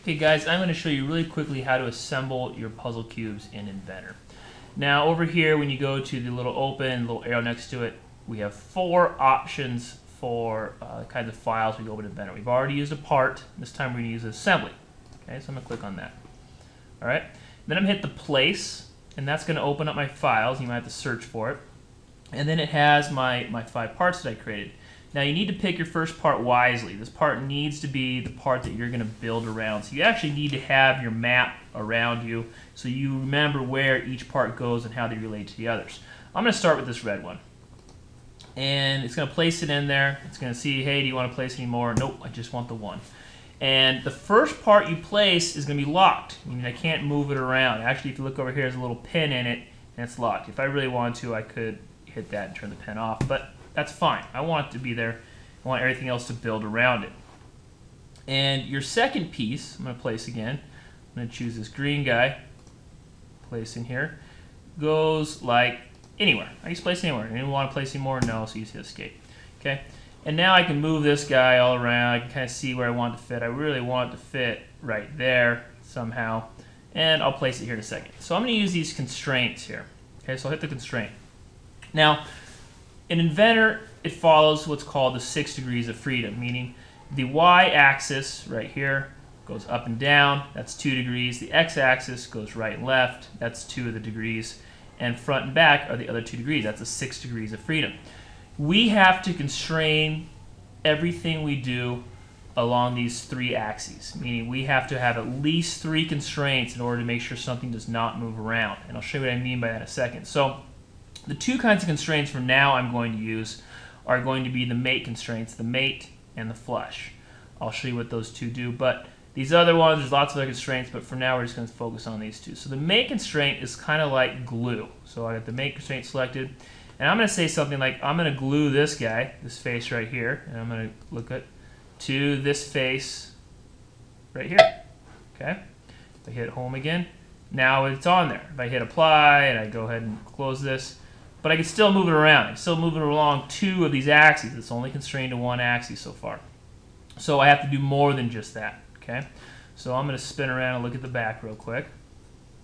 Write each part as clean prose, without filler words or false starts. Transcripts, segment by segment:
Okay guys, I'm going to show you really quickly how to assemble your puzzle cubes in Inventor. Now over here, when you go to the little open, little arrow next to it, we have 4 options for kinds of files we go over to Inventor. We've already used a part. This time we're going to use assembly. Okay, so I'm going to click on that. All right. Then I'm going to hit the place, and that's going to open up my files. You might have to search for it. And then it has my 5 parts that I created. Now you need to pick your first part wisely. This part needs to be the part that you're going to build around. So you actually need to have your map around you so you remember where each part goes and how they relate to the others. I'm going to start with this red one. And it's going to place it in there. It's going to see, hey, do you want to place any more? Nope, I just want the one. And the first part you place is going to be locked, meaning I can't move it around. Actually, if you look over here, there's a little pin in it, and it's locked. If I really wanted to, I could hit that and turn the pin off, but that's fine. I want it to be there. I want everything else to build around it. And your second piece, I'm going to place again. I'm going to choose this green guy, place in here. Goes like anywhere. I can just place anywhere. Anyone want to place any more? No, so you just hit escape. Okay. And now I can move this guy all around. I can kind of see where I want it to fit. I really want it to fit right there somehow. And I'll place it here in a second. So I'm going to use these constraints here. Okay, so I'll hit the constraint. Now, in Inventor, it follows what's called the 6 degrees of freedom, meaning the y-axis right here goes up and down, that's 2 degrees. The x-axis goes right and left, that's 2 of the degrees. And front and back are the other 2 degrees, that's the 6 degrees of freedom. We have to constrain everything we do along these 3 axes, meaning we have to have at least 3 constraints in order to make sure something does not move around. And I'll show you what I mean by that in a second. So the 2 kinds of constraints from now I'm going to use are going to be the mate constraints, the mate and the flush. I'll show you what those 2 do, but these other ones, there's lots of other constraints, but for now we're just going to focus on these 2. So the mate constraint is kind of like glue. So I got the mate constraint selected, and I'm going to say something like, I'm going to glue this guy, this face right here, and I'm going to look at to this face right here. Okay? If I hit home again, now it's on there. If I hit apply and I go ahead and close this, but I can still move it around. I can still move it along 2 of these axes. It's only constrained to 1 axis so far. So I have to do more than just that. Okay? So I'm going to spin around and look at the back real quick.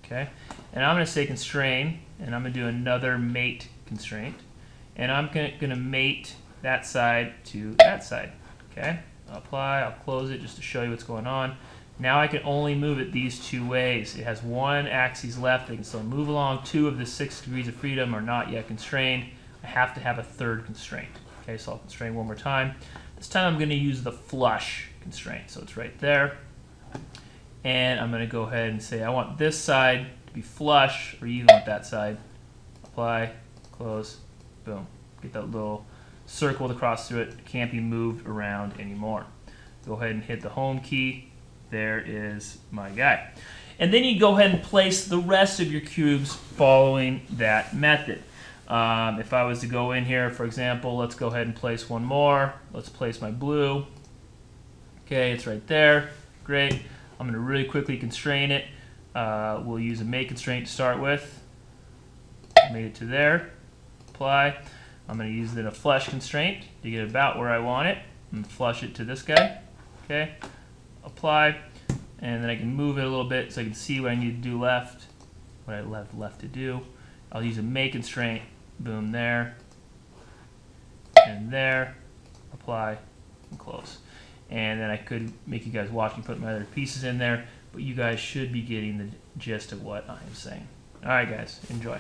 Okay? And I'm going to say constrain, and I'm going to do another mate constraint. And I'm going to mate that side to that side. Okay? I'll apply, I'll close it just to show you what's going on. Now I can only move it these 2 ways. It has 1 axis left. I can still move along. 2 of the 6 degrees of freedom are not yet constrained. I have to have a 3rd constraint. Okay, so I'll constrain one more time. This time I'm going to use the flush constraint. So it's right there. And I'm going to go ahead and say I want this side to be flush or even with that side. Apply, close, boom. Get that little circle across through it. It can't be moved around anymore. Go ahead and hit the home key. There is my guy. And then you go ahead and place the rest of your cubes following that method. If I was to go in here, for example, let's go ahead and place one more. Let's place my blue. Okay, it's right there. Great. I'm going to really quickly constrain it. We'll use a make constraint to start with. Made it to there. Apply. I'm going to use then a flush constraint to get it about where I want it. And flush it to this guy. Okay. Apply, and then I can move it a little bit so I can see what I need to do left, what I left to do. I'll use a make constraint, boom, there, and there, apply, and close. And then I could make you guys watch me put my other pieces in there, but you guys should be getting the gist of what I'm saying. All right, guys, enjoy.